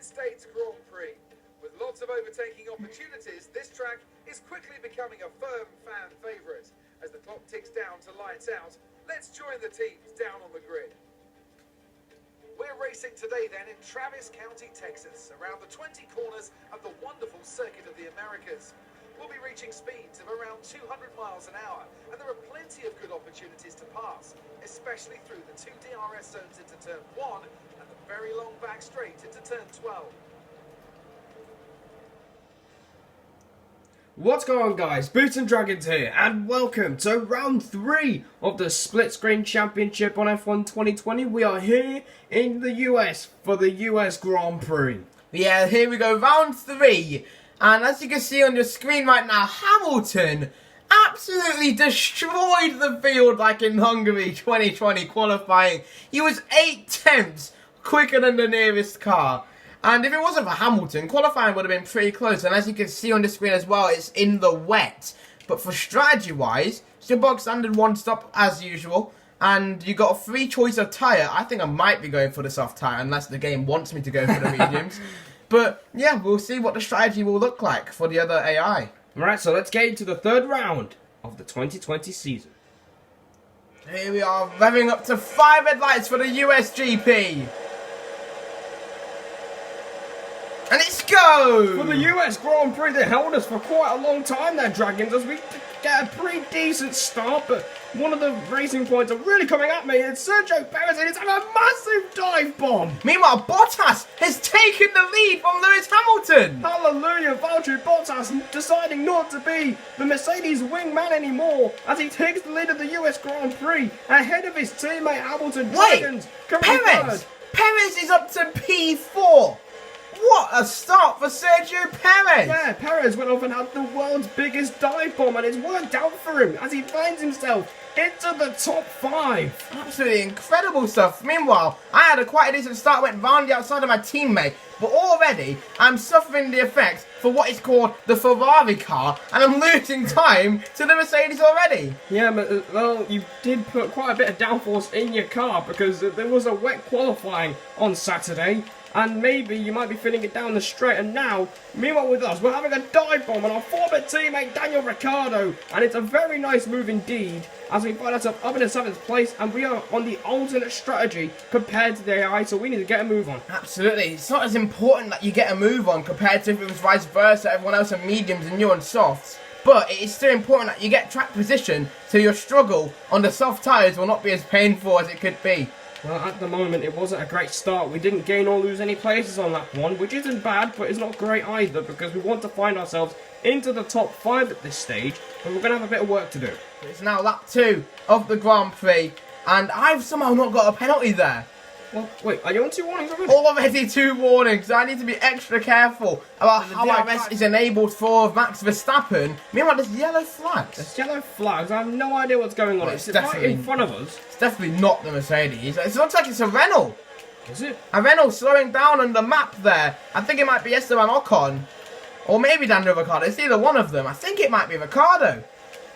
United States Grand Prix. With lots of overtaking opportunities, this track is quickly becoming a firm fan favourite. As the clock ticks down to lights out, let's join the teams down on the grid. We're racing today then in Travis County, Texas, around the 20 corners of the wonderful Circuit of the Americas. We'll be reaching speeds of around 200 miles an hour, and there are plenty of good opportunities to pass, especially through the two DRS zones into turn 1 and the very long back straight into turn 12. What's going on, guys? Boots and Dragons here, and welcome to round 3 of the Split Screen Championship on F1 2020. We are here in the US for the US Grand Prix. Yeah, here we go, round 3. And as you can see on your screen right now, Hamilton absolutely destroyed the field like in Hungary 2020 qualifying. He was 8 tenths quicker than the nearest car. And if it wasn't for Hamilton, qualifying would have been pretty close. And as you can see on the screen as well, it's in the wet. But for strategy-wise, it's your bog standard one stop as usual. And you got a free choice of tyre. I think I might be going for the soft tyre unless the game wants me to go for the mediums. But yeah, we'll see what the strategy will look like for the other AI. Alright, so let's get into the third round of the 2020 season. Here we are, revving up to 5 headlights for the USGP. And it's go! For the US Grand Prix, they held us for quite a long time there, Dragons, as we get a pretty decent start, but one of the racing points are really coming at me. It's Sergio Perez, and it's having a massive dive bomb. Meanwhile, Bottas has taken the lead from Lewis Hamilton. Hallelujah, Valtteri Bottas deciding not to be the Mercedes wingman anymore as he takes the lead of the US Grand Prix ahead of his teammate Hamilton. Dragons coming third. Perez is up to P4. What a start for Sergio Perez! Yeah, Perez went off and had the world's biggest dive bomb, and it's worked out for him as he finds himself into the top 5. Absolutely incredible stuff. Meanwhile, I had quite a decent start, went round the outside of my teammate, but already I'm suffering the effects for what is called the Ferrari car, and I'm losing time to the Mercedes already. Yeah, but well, you did put quite a bit of downforce in your car because there was a wet qualifying on Saturday. And maybe you might be feeling it down the straight. And now, meanwhile with us, we're having a dive bomb on our former teammate Daniel Ricciardo. And it's a very nice move indeed, as we find ourselves up in the 7th place. And we are on the alternate strategy compared to the AI, so we need to get a move on. Absolutely. It's not as important that you get a move on compared to if it was vice versa, everyone else on mediums and you on softs. But it is still important that you get track position, so your struggle on the soft tyres will not be as painful as it could be. Well, at the moment, it wasn't a great start. We didn't gain or lose any places on lap 1, which isn't bad, but it's not great either, because we want to find ourselves into the top 5 at this stage, and we're going to have a bit of work to do. It's now lap 2 of the Grand Prix, and I've somehow not got a penalty there. Well, wait, are you on 2 warnings already? Already 2 warnings. I need to be extra careful about how DRS is enabled for Max Verstappen. Meanwhile, there's yellow flags. There's yellow flags. I have no idea what's going on. Well, it's right in front of us. It's definitely not the Mercedes. It looks like it's a Renault. Is it? A Renault slowing down on the map there. I think it might be Esteban Ocon. Or maybe Daniel Ricciardo. It's either one of them. I think it might be Ricciardo.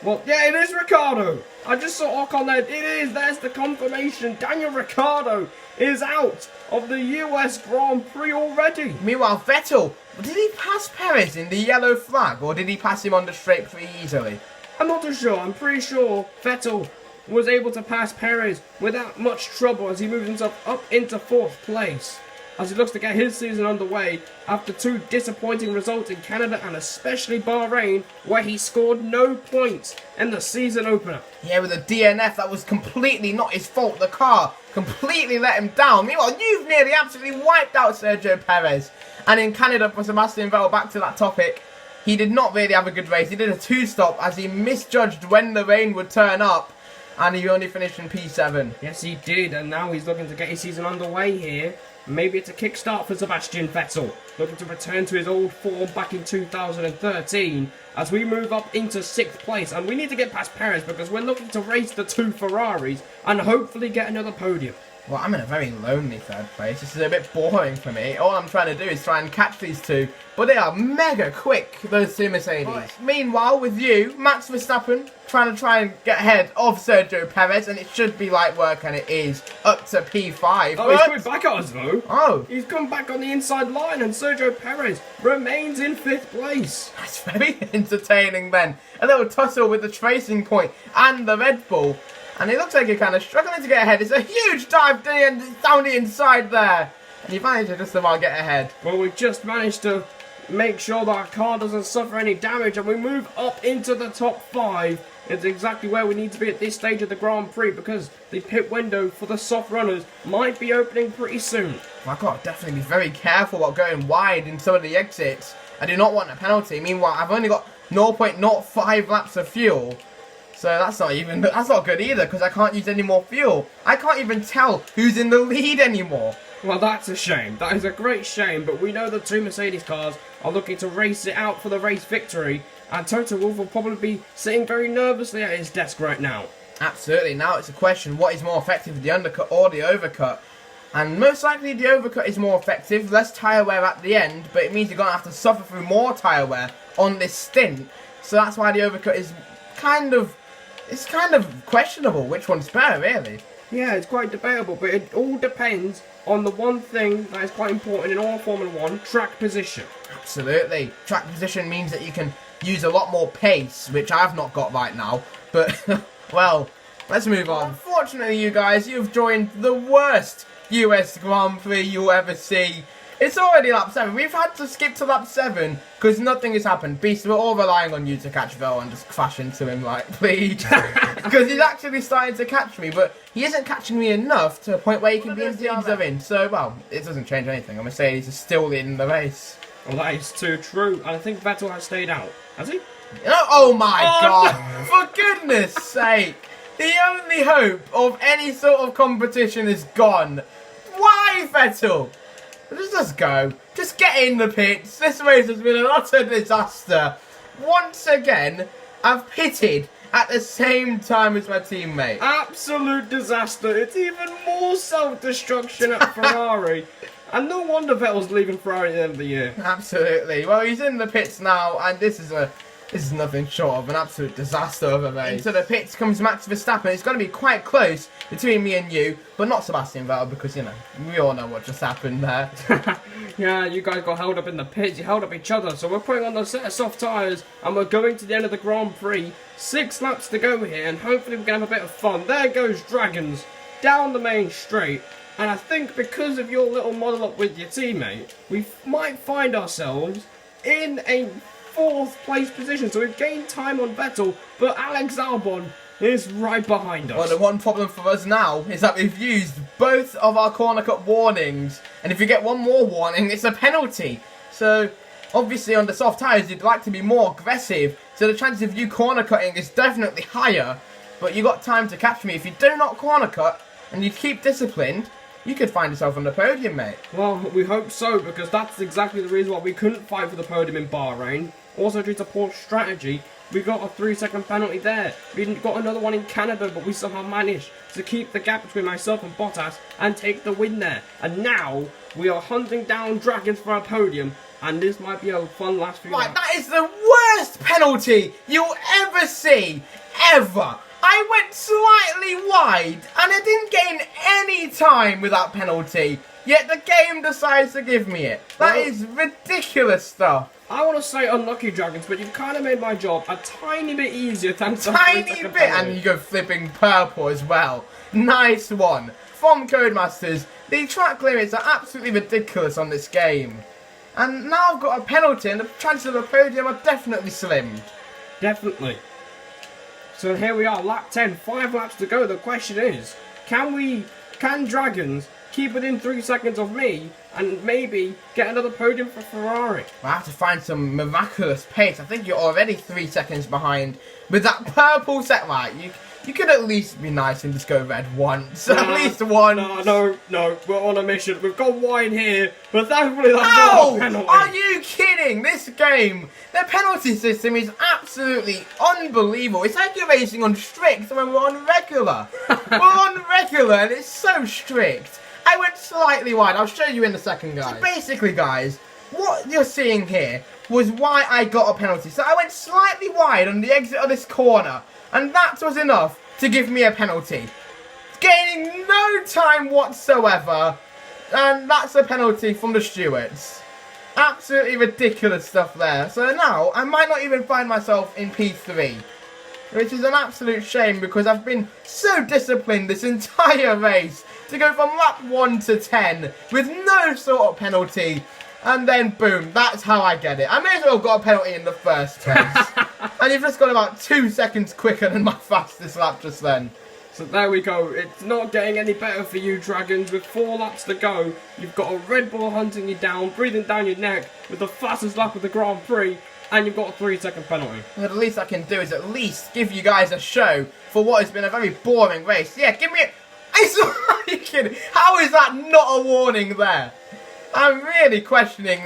Well, yeah, it is Ricciardo. I just saw Ocon there. It is. There's the confirmation. Daniel Ricciardo is out of the US Grand Prix already. Meanwhile, Vettel, did he pass Perez in the yellow flag, or did he pass him on the straight pretty easily? I'm not too sure. I'm pretty sure Vettel was able to pass Perez without much trouble as he moves himself up into 4th place, as he looks to get his season underway after 2 disappointing results in Canada and especially Bahrain, where he scored no points in the season opener. Yeah, with a DNF that was completely not his fault. The car completely let him down. Meanwhile, you've nearly absolutely wiped out Sergio Perez. And in Canada, for Sebastian Vettel, back to that topic, he did not really have a good race. He did a 2-stop as he misjudged when the rain would turn up. And he only finished in P7. Yes, he did. And now he's looking to get his season underway here. Maybe it's a kickstart for Sebastian Vettel, looking to return to his old form back in 2013 as we move up into 6th place. And we need to get past Perez because we're looking to race the 2 Ferraris and hopefully get another podium. Well, I'm in a very lonely third place. This is a bit boring for me. All I'm trying to do is try and catch these two, but they are mega quick, those two Mercedes. Right. Meanwhile, with you, Max Verstappen trying to get ahead of Sergio Perez, and it should be light work, and it is up to P5. Oh, he's coming back at us though. Oh. He's come back on the inside line, and Sergio Perez remains in 5th place. That's very entertaining then. A little tussle with the tracing point and the Red Bull. And it looks like you're kind of struggling to get ahead. It's a huge dive down the inside there. And you managed to just about get ahead. Well, we just managed to make sure that our car doesn't suffer any damage. And we move up into the top 5. It's exactly where we need to be at this stage of the Grand Prix. Because the pit window for the soft runners might be opening pretty soon. Well, I've got to definitely be very careful about going wide in some of the exits. I do not want a penalty. Meanwhile, I've only got 0.05 laps of fuel. So that's not good either, because I can't use any more fuel. I can't even tell who's in the lead anymore. Well, that's a shame. That is a great shame, but we know the two Mercedes cars are looking to race it out for the race victory, and Toto Wolff will probably be sitting very nervously at his desk right now. Absolutely. Now it's a question, what is more effective, the undercut or the overcut? And most likely the overcut is more effective, less tyre wear at the end, but it means you're going to have to suffer through more tyre wear on this stint. So that's why the overcut is kind of questionable which one's better, really. Yeah, it's quite debatable, but it all depends on the one thing that is quite important in all Formula 1, track position. Absolutely. Track position means that you can use a lot more pace, which I've not got right now. But, well, let's move on. Unfortunately, you guys, you've joined the worst US Grand Prix you'll ever see. It's already lap 7. We've had to skip to lap 7 because nothing has happened. Beast, we're all relying on you to catch Vettel and just crash into him, like, please. Because he's actually starting to catch me, but he isn't catching me enough to a point where he can be in the other in. So, well, it doesn't change anything. I'm Mercedes is still in the race. Well, that is too true. And I think Vettel has stayed out. Has he? Oh my God! No. For goodness sake! The only hope of any sort of competition is gone. Why, Vettel? Just go. Just get in the pits. This race has been an utter disaster. Once again, I've pitted at the same time as my teammate. Absolute disaster. It's even more self-destruction at Ferrari. And no wonder Vettel's leaving Ferrari at the end of the year. Absolutely. Well, he's in the pits now, and this is nothing short of an absolute disaster of a race. Into the pits comes Max Verstappen. It's going to be quite close between me and you, but not Sebastian Vettel because, you know, we all know what just happened there. Yeah, you guys got held up in the pits. You held up each other. So we're putting on the set of soft tyres, and we're going to the end of the Grand Prix. 6 laps to go here, and hopefully we can have a bit of fun. There goes Dragons down the main straight. And I think because of your little model up with your teammate, we might find ourselves in a 4th place position. So we've gained time on Vettel, but Alex Albon is right behind us. Well, the one problem for us now is that we've used both of our corner cut warnings. And if you get one more warning, it's a penalty. So, obviously on the soft tyres, you'd like to be more aggressive. So the chance of you corner cutting is definitely higher. But you got time to catch me. If you do not corner cut and you keep disciplined, you could find yourself on the podium, mate. Well, we hope so, because that's exactly the reason why we couldn't fight for the podium in Bahrain. Also, due to poor strategy, we got a 3-second penalty there. We got another one in Canada, but we somehow managed to keep the gap between myself and Bottas and take the win there. And now, we are hunting down Dragons for a podium, and this might be a fun last few laps. That is the worst penalty you'll ever see, ever. I went slightly wide, and I didn't gain any time with that penalty, yet the game decides to give me it. That is ridiculous stuff. I want to say unlucky, Dragons, but you've kind of made my job a tiny bit easier thanks to Tiny bit, and you go flipping purple as well. Nice one. From Codemasters, the track limits are absolutely ridiculous on this game. And now I've got a penalty, and the chances of a podium are definitely slimmed. Definitely. So here we are, lap 10, 5 laps to go. The question is, can Dragons keep within 3 seconds of me and maybe get another podium for Ferrari? I have to find some miraculous pace. I think you're already 3 seconds behind with that purple set. Right, you could at least be nice and just go red once. At least once. No, we're on a mission. We've gone wide here, but thankfully that's not a penalty. Are you kidding? This game, the penalty system is absolutely unbelievable. It's like you're racing on strict when we're on regular. We're on irregular and it's so strict. I went slightly wide. I'll show you in a second, guys. So basically, guys, what you're seeing here was why I got a penalty. So I went slightly wide on the exit of this corner, and that was enough to give me a penalty. Gaining no time whatsoever, and that's a penalty from the stewards. Absolutely ridiculous stuff there. So now, I might not even find myself in P3. Which is an absolute shame because I've been so disciplined this entire race to go from lap 1 to 10 with no sort of penalty. And then boom, that's how I get it. I may as well have got a penalty in the first race. And you've just got about 2 seconds quicker than my fastest lap just then. So there we go. It's not getting any better for you, Dragons. With 4 laps to go, you've got a Red Bull hunting you down, breathing down your neck with the fastest lap of the Grand Prix, and you've got a 3-second penalty. Well, the least I can do is at least give you guys a show for what has been a very boring race. Yeah, give me a... How is that not a warning there? I'm really questioning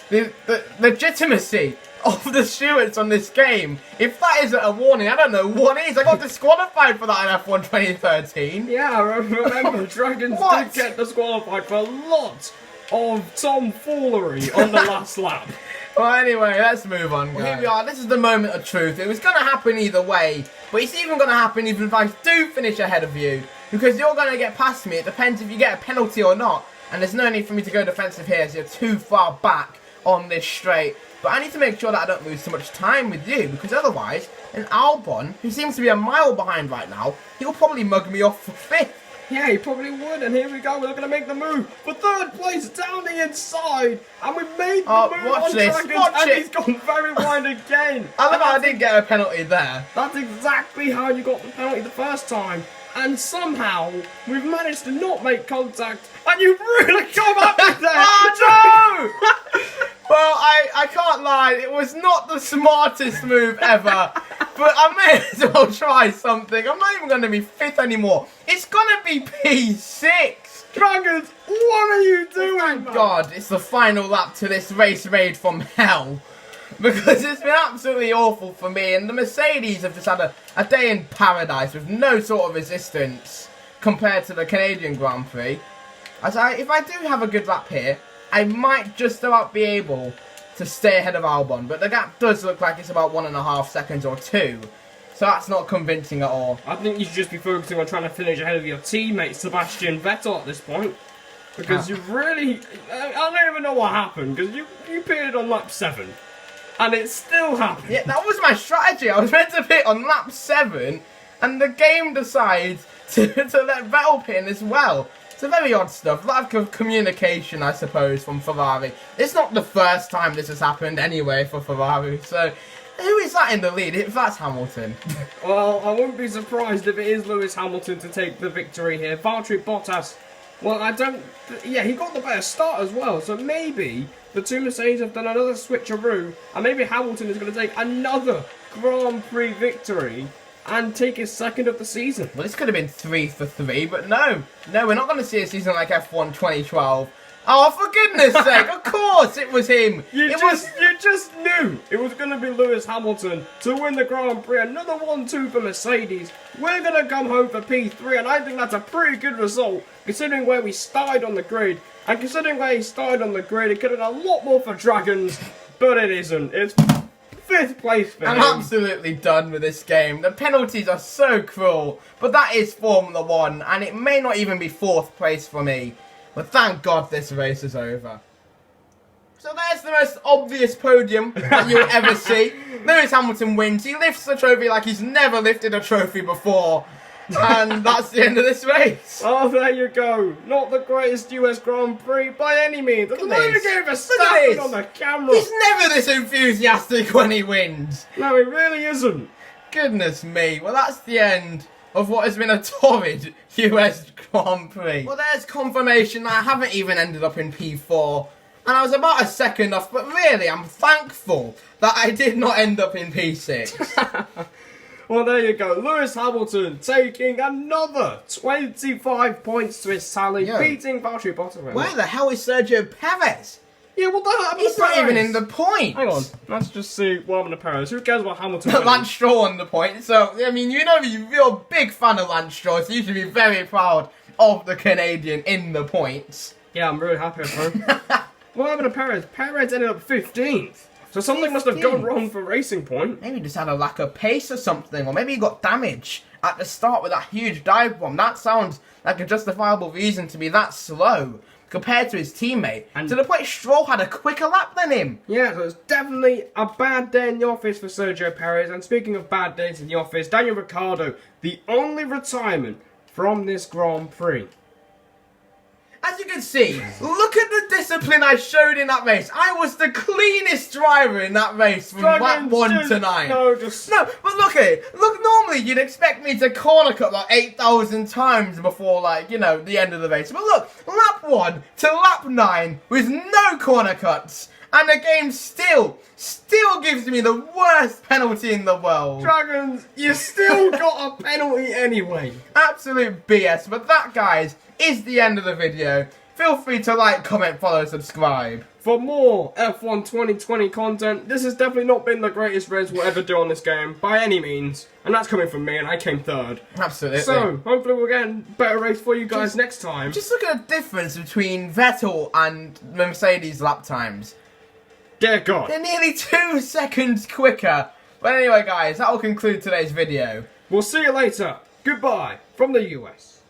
the legitimacy of the stewards on this game. If that isn't a warning, I don't know what is. I got disqualified for that in F1 2013. Yeah, I remember Dragons did get disqualified for a lot of tomfoolery on the last lap. Well, anyway, let's move on, guys. Well, here we are. This is the moment of truth. It was going to happen either way, but it's even going to happen even if I do finish ahead of you, because you're going to get past me. It depends if you get a penalty or not, and there's no need for me to go defensive here, so you're too far back on this straight. But I need to make sure that I don't lose too much time with you, because otherwise, an Albon, who seems to be a mile behind right now, he'll probably mug me off for 5th. Yeah, he probably would, and here we go, we're going to make the move for 3rd place down the inside, and we've made the move watch on this. Dragons, Watch and it. he's gone very wide again. I love how I didn't get a penalty there. That's exactly how you got the penalty the first time, and somehow we've managed to not make contact, and you've really come up with that. Oh no! Well, I can't lie, it was not the smartest move ever, but I may as well try something. I'm not even going to be 5th anymore. It's going to be P6. Dragons, what are you doing? Thank God, it's the final lap to this race raid from hell. Because it's been absolutely awful for me, and the Mercedes have just had a day in paradise with no sort of resistance compared to the Canadian Grand Prix. If I do have a good lap here, I might just about be able to stay ahead of Albon, but the gap does look like it's about 1.5 seconds or 2. So that's not convincing at all. I think you should just be focusing on trying to finish ahead of your teammate Sebastian Vettel at this point. Because you've really... I don't even know what happened, because you pitted on lap 7. And it still happened. Yeah, that was my strategy. I was meant to pit on lap 7, and the game decides to let Vettel pit in as well. It's a very odd stuff. Lack of communication, I suppose, from Ferrari. It's not the first time this has happened anyway for Ferrari, so... Who is that in the lead, if that's Hamilton? Well, I wouldn't be surprised if it is Lewis Hamilton to take the victory here. Valtteri Bottas, well, yeah, he got the better start as well, so maybe the two Mercedes have done another switcheroo, and maybe Hamilton is going to take another Grand Prix victory and take his 2nd of the season. Well, this could have been 3 for 3, but no, we're not going to see a season like F1 2012. Oh, for goodness sake, of course it was him. You just knew it was going to be Lewis Hamilton to win the Grand Prix. Another 1-2 for Mercedes. We're going to come home for P3, and I think that's a pretty good result, considering where we started on the grid. And considering where he started on the grid, it could have done a lot more for Dragons, but it isn't. It's 5th place for him. I'm absolutely done with this game. The penalties are so cruel, but that is Formula 1, and it may not even be 4th place for me. But thank God this race is over. So there's the most obvious podium that you'll ever see. Lewis Hamilton wins. He lifts the trophy like he's never lifted a trophy before. And that's the end of this race. Oh, there you go. Not the greatest US Grand Prix by any means. Look at this. Gave Verstappen on the camera. He's never this enthusiastic when he wins. No, he really isn't. Goodness me. Well, that's the end of what has been a torrid US Grand Prix. Well, there's confirmation that I haven't even ended up in P4. And I was about a second off, but really, I'm thankful that I did not end up in P6. Well, there you go. Lewis Hamilton taking another 25 points to his tally, beating Valtteri Bottas. Where the hell is Sergio Perez? Yeah, what the hell happened He's to not Perez? even in the points. Hang on, let's just see what happened to Perez. Who cares about Hamilton? Lance Stroll on the point. So, I mean, you're a big fan of Lance Stroll, so you should be very proud of the Canadian in the points. Yeah, I'm really happy with him. What happened to Perez? Perez ended up 15th. So something must have gone wrong for Racing Point. Maybe he just had a lack of pace or something, or maybe he got damaged at the start with that huge dive bomb. That sounds like a justifiable reason to be that slow compared to his teammate. And to the point Stroll had a quicker lap than him. Yeah, so it's definitely a bad day in the office for Sergio Perez. And speaking of bad days in the office, Daniel Ricciardo, the only retirement from this Grand Prix. As you can see, look at the discipline I showed in that race. I was the cleanest driver in that race from lap 1 to 9. No, but look at it. Look, normally you'd expect me to corner cut like 8,000 times before, like, you know, the end of the race. But look, lap 1 to lap 9 with no corner cuts. And the game still gives me the worst penalty in the world. Dragons, you still got a penalty anyway. Absolute BS. But that, guys, is the end of the video. Feel free to like, comment, follow, subscribe. For more F1 2020 content, this has definitely not been the greatest race we'll ever do on this game, by any means. And that's coming from me, and I came third. Absolutely. So, hopefully we'll get a better race for you guys next time. Just look at the difference between Vettel and Mercedes lap times. Dear God. They're nearly 2 seconds quicker. But anyway, guys, that will conclude today's video. We'll see you later. Goodbye from the US.